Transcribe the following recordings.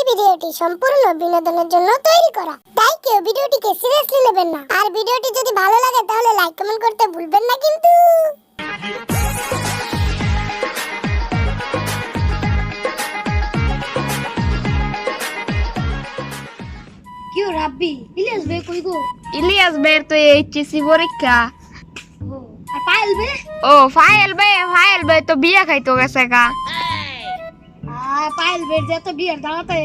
ভিডিওটি সম্পূর্ণ বিনোদনের জন্য তৈরি করা, তাই কেউ ভিডিওটিকে সিরিয়াসলি নেবেন না। আর ভিডিওটি যদি ভালো লাগে তাহলে লাইক কমেন্ট করতে ভুলবেন না কিন্তু। কিও রাব্বি ইলিয়াস ভাই কই গো? ইলিয়াস ভাইয়ের তো এইচএসসি পরীক্ষা। আর পায়েল বে? ও ফাইল ভাই তো বিয়া খাইতো গেছে কা। পায়েল বে যে তো বিয়ার দাওয়াতে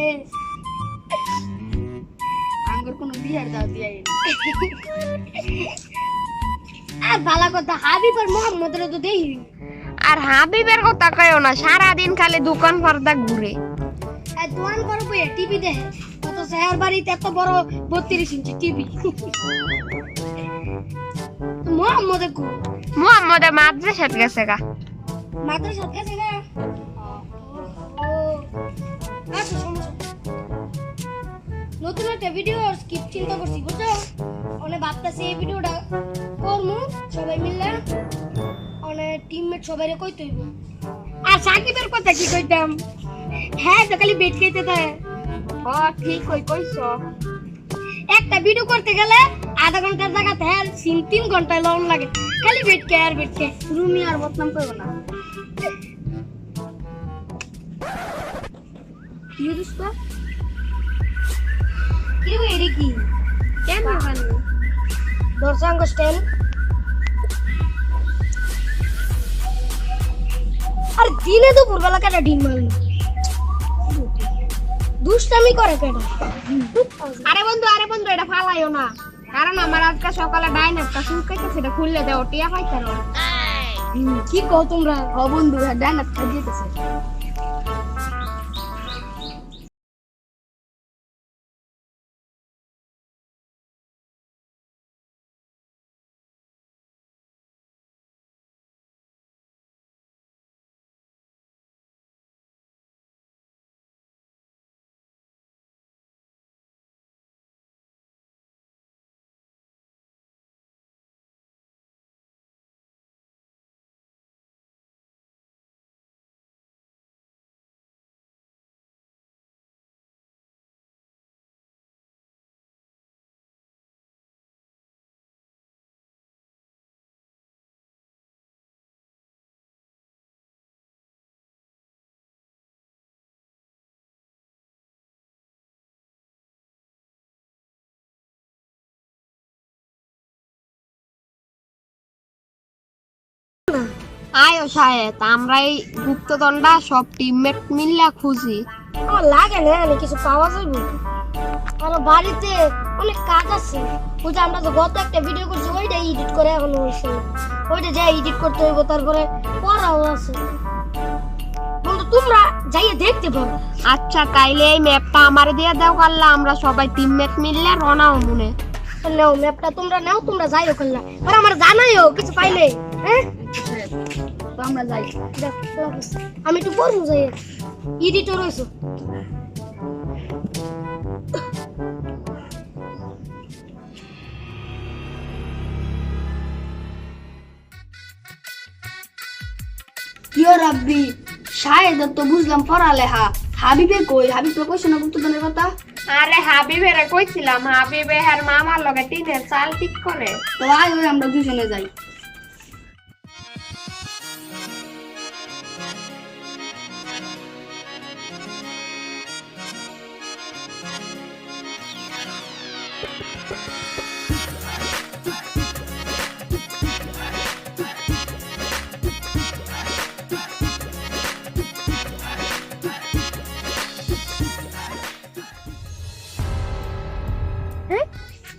আঙ্গুর কোন বিয়ার দাওয়াত দিয়াই আর ভালো কথা হাবিব আর মোহাম্মদের তো দেই। আর হাবিবের কথা কইও না, সারা দিন খালি দোকান পর্দা ঘুরে। আর দোকান করবো টিভি দেখে, কত শহর বাড়িতে এত বড় 32 ইঞ্চি টিভি। মোহাম্মদ মাদ্রাসাত গেছে কা। মাদ্রাসা গেছে না? আচ্ছা সমস্যা নতুন একটা ভিডিও স্ক্রিপ্ট চিন্তা করছি বুঝছো, অনেক ভাবতেছি এই ভিডিওটা করবো সবাই মিলে, অনেক টিমমেট সবাই কইতে হইব। আর সাকিবের কথা কি কইতাম, হ্যাঁ তো খালি বেট খাইতে থাকে। ও ঠিক কইছো। একটা ভিডিও করতে গেলে আধা ঘন্টার জায়গাতে হ্যাঁ 3 ঘন্টায় লং লাগে, খালি বেট কে আর বেট কে। রুমি আর বদনাম করবো না। ইউজ তো কি রে এরি কি কেন বানি দর্শাঙ্গ স্টাইল। আর দিনে তো ভোরবেলা কেটে ডিম মারল, দুষ্টামি করে কেটে। আরে বন্ধু এটা ফালাইও না, কারণ আমার আজকে সকালে ডাইনারটা শুকাইতে সেটা খুললে দাও, টিয়া পাইতাম। কি কও তোমরা? ও বন্ধু ডাইনার খাই দিতেছে। আয়ো শায়েত, আমরা এই গুপ্তদণ্ডা সব টিমমেট মিললা খুঁজি। আমার লাগে না আমি কিছু পাওয়া যাবে। আমার বাড়িতে অনেক কাজ আছে, ওই যে আমরা তো গত একটা ভিডিও করছি ওইটা এডিট করে এখন হয়েছে, ওইটা যাই এডিট করতে হইব, তারপরে পড়াও আছে। বন্ধু তোমরা যাইয়ে দেখতে পারো। আচ্ছা তাইলে এই ম্যাপটা আমারে দিয়ে দাও কাল্লা, আমরা সবাই টিমমেট মিললে রওনা হবো নে। নাও ম্যাপটা তোমরা নাও, তোমরা যাইও করলা আর আমার জানাইও কিছু পাইলে। হ্যাঁ তো আমরা যাই। আমি একটু পড়বো যাই, এডিটর হয়েছো। কিও রাব্বি শায়েদ তো বুঝলাম পড়ালেখা, হাবিবের কই? হাবিব তো কইছ না গুপ্তধনের কথা। আরে হাবিবের কইছিলাম, হাবিবে আর মামার লগে টিনের চাল ঠিক করে। তো আয় ওই আমরা দুজনে যাই।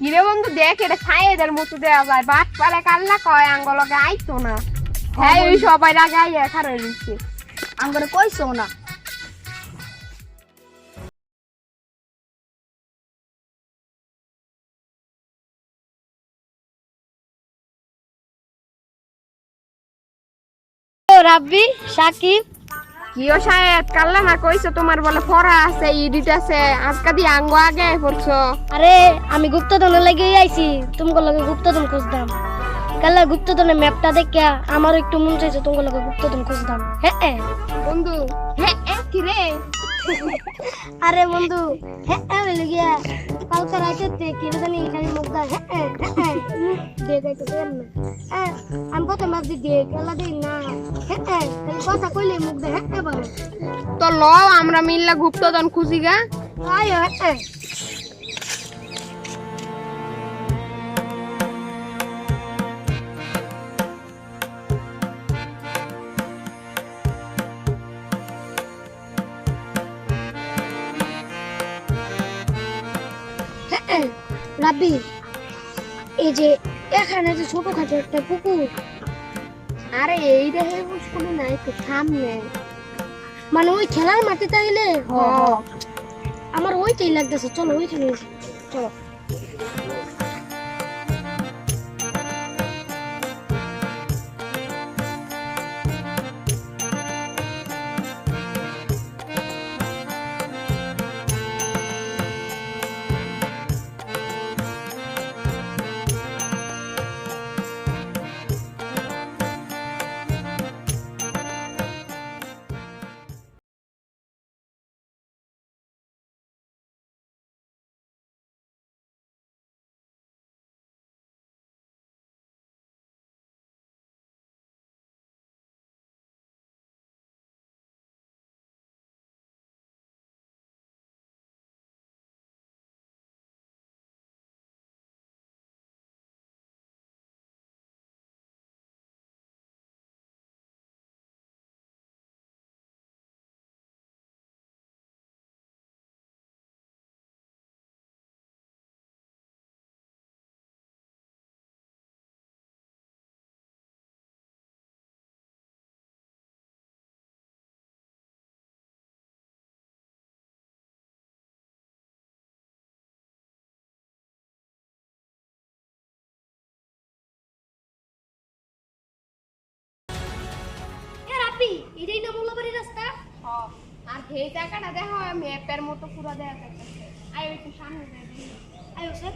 কিরে বন্ধু দেখ, এটা ছায়েদের মতো দেওয়া যায়, বাট পালে কাল্লা কয় আঙ্গলকে আইতো না। হ্যাঁ ওই সবাই আগে আইয়া খারে দিচ্ছে, আঙ্গরে কইছো না। রাব্বি সাকিব কিও শায়েদ কাল্লা না কইছো তোমার বলে পড়া আছে, এডিট আছে, আজকে দিয়ে আঙ্গ আগে পড়ছো। আরে আমি গুপ্তধনের লাগি আইছি, তোমার লগে গুপ্তধন খুঁজতাম। কালা গুপ্তধনের ম্যাপটা দেখে আমার একটু মন চাইছে তোমার লগে গুপ্তধন খুঁজতাম। হ্যাঁ বন্ধু, হ্যাঁ কি রে আরে বন্ধু হ্যাঁ বলে গিয়া কালকে রাতে কি জানি খালি মুখ দা হ্যাঁ দেখে তো দেন না আমি কত মাছ দিয়ে কেলা দিই না হ্যাঁ খালি কথা কইলে মুখ দা হ্যাঁ বলে তো ল আমরা মিললা গুপ্তধন খুঁজি গা। আয় হ্যাঁ রাব্বি এই যে এখানে যে ছোটখাটো একটা পুকুর আরে এই রে পুষ্কুনি না একটু সামনে। মানে ওই খেলার মাঠে তাইলে হ আমার ওইটাই লাগতেছে চলো ওইখানে চলো রাব্বি এটাই না মোল্লাবাড়ি রাস্তা আর এই জায়গাটা দেখো ম্যাপের মতো পুরো দেখা যাচ্ছে। আয় একটু সামনে যাই দেখি। আয়ো স্যার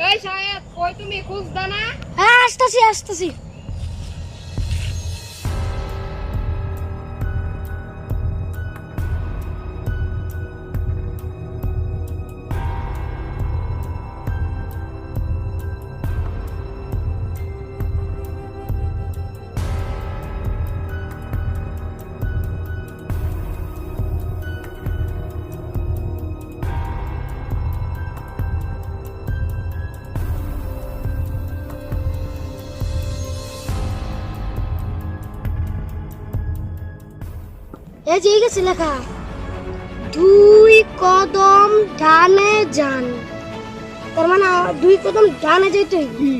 এই সাহেব কই তুমি খুঁজদা না? হ্যাঁ আসতেছি আসতেছি এই যে গেছে লেখা 2 কদম ডানে যান তার মানে 2 কদম ডানে যাইতে হইবে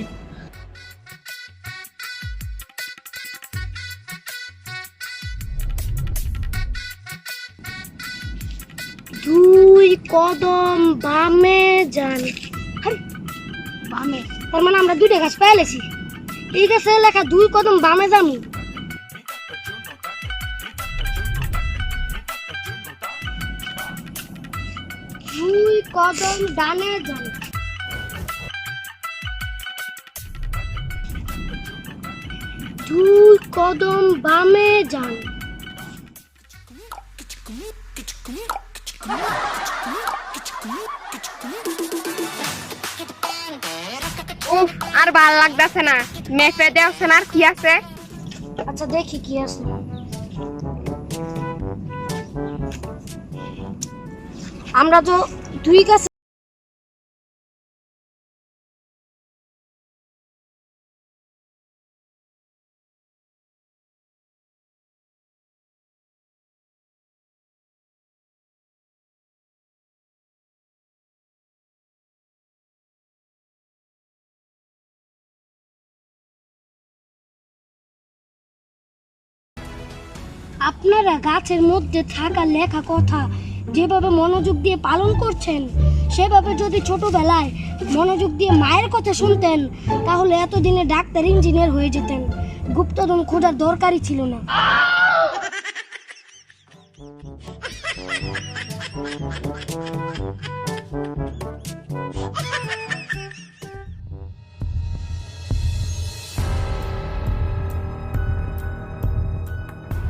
দুই কদম বামে যান। আরে, বামে তার মানে আমরা দুইটা গাছ পেয়েছি। এই গাছে লেখা 2 কদম বামে যামু। দুই কদম ডানে যান। দুই কদম বামে যান। উফ, আর ভাল লাগতেছে না। মেপে দেওছে না, আর কি আছে? আচ্ছা দেখি কি আছে। আমরা তো দুই গাছ আপনারা গাছের মধ্যে থাকা লেখা কথা যেভাবে মনোযোগ দিয়ে পালন করছেন, সেভাবে যদি ছোটবেলায় মনোযোগ দিয়ে মায়ের কথা শুনতেন, তাহলে এতদিনে ডাক্তার ইঞ্জিনিয়ার হয়ে যেতেন। গুপ্তধন খোঁজার দরকারই ছিল না।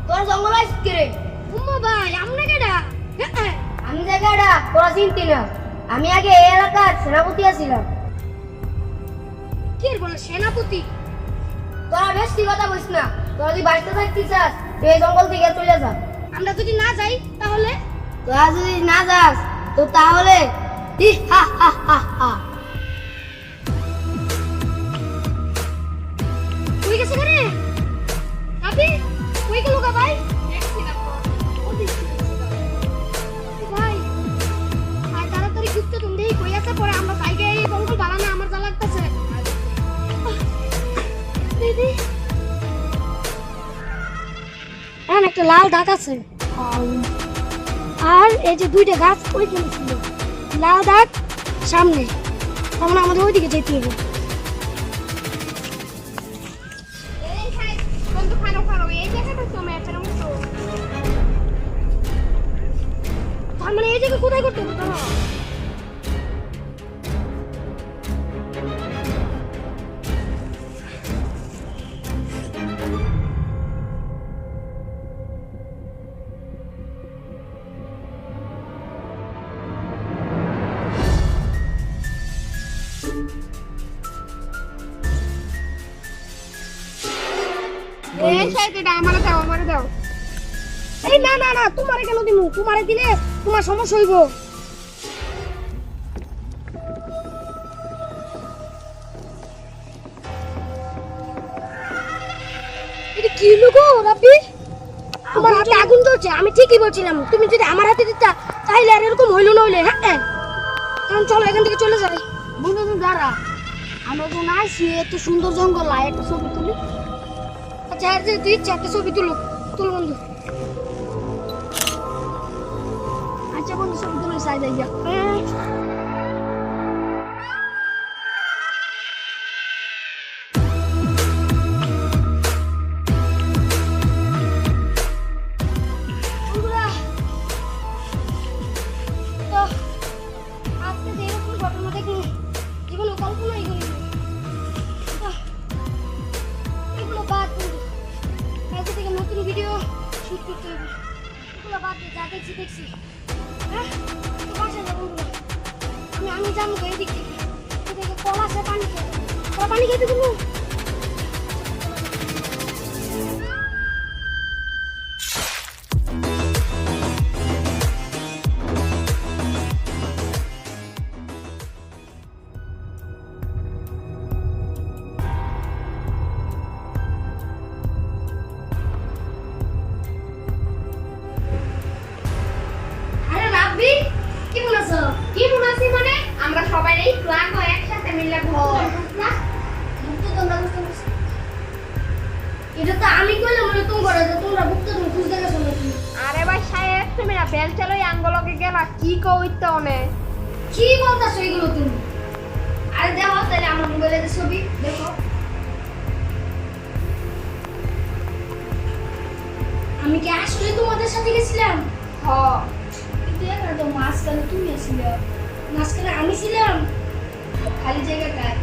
তোর জঙ্গল আইসকে রে উম্মা ভাই, আমনে কেডা? আমি জায়গাটা তোরা চিনতি না। আমি আগে এই এলাকার সেনাপতি আছিলাম। কি এর বলে সেনাপতি? তোরা বেশি কথা বলিস না। তোরা যদি বাড়িতে থাকতে চাস তুই এই জঙ্গল থেকে চলে যা। আমরা যদি না যাই তাহলে? তোরা যদি না যাস তো তাহলে হি হা হা হা হা। কই গেছে রে? আপনি কই গেল গা ভাই? ভাই, আর তাড়াতাড়ি গুপ্তধন দেই কই আছে, পরে আমরা বাইকে এই জঙ্গল বাড়ানো আমার যা লাগতেছে। দিদি, এখানে একটা লাল দাগ আছে। আর এই যে দুইটা গাছ ওইখানে ছিল, লাল দাগ সামনে। তার মানে আমাদের ওইদিকে যেতে হবে। তার মানে এই জায়গা কোথায় করতে হবে? এই সাইকেলটা আমারে দাও, আমারে দাও। এই না না না, তোমারে কেন দিমু? তোমারে দিলে তোমার সমস্যা হইব। এটা কি লুকো রাব্বি? তোমার হাতে আগুন জ্বলছে। আমি ঠিকই বলছিলাম, তুমি যদি আমার হাতে দিতা তাহলে আর এরকম হইলো না হইলে। হ্যাঁ, এখন চলো এখান থেকে চলে যাই। বন্ধু তুমি দাঁড়া। আমরা তো না আসি এত সুন্দর জঙ্গল আর একটা ছবি তুলি। আচ্ছা, আর যে তুই ইচ্ছা একটা ছবি তুলো, তুলো বন্ধু। আচ্ছা বন্ধু ছবি তুলি সাইড আইয়া। বন্ধুরা, তো আজকে যে এরকম ঘটনা দেখি জীবনে কল্পনাই করিনি। এগুলো বাদ বন্ধু, কালকে থেকে নতুন ভিডিও শুট করতে হবে। এগুলো বাদ দিয়ে যা দেখছি দেখছি। হ্যাঁ, তো বাসায় যাবো বন্ধুরা। আমি যাবো এদিক থেকে। এদিকে কল আছে, পানি খেয়ে পানি খেতে দেবো। আরে রাব্বি, কি বলছো? কি বুঝাছি মানে? আমরা সবাই এই ক্লাস একসাথে মিলে ঘুরতে। এটা তো আমি কইলাম, মানে তোমরা খুঁজতে গেছো নাকি? আরে ভাই সাহেব, তুমি না বেল চালাই আঙ্গলকে গেলা কি কইতে অনে কি বলতাছো এগুলো তুমি? আরে দেখো তাহলে আমার মোবাইলে যে ছবি দেখো। আমি কি আসলে তোমাদের সাথে গেছিলাম? হ কিন্তু এখানে তো মাঝখানে তুমি ছিলে, মাঝখানে আমি ছিলাম, খালি জায়গাটায়।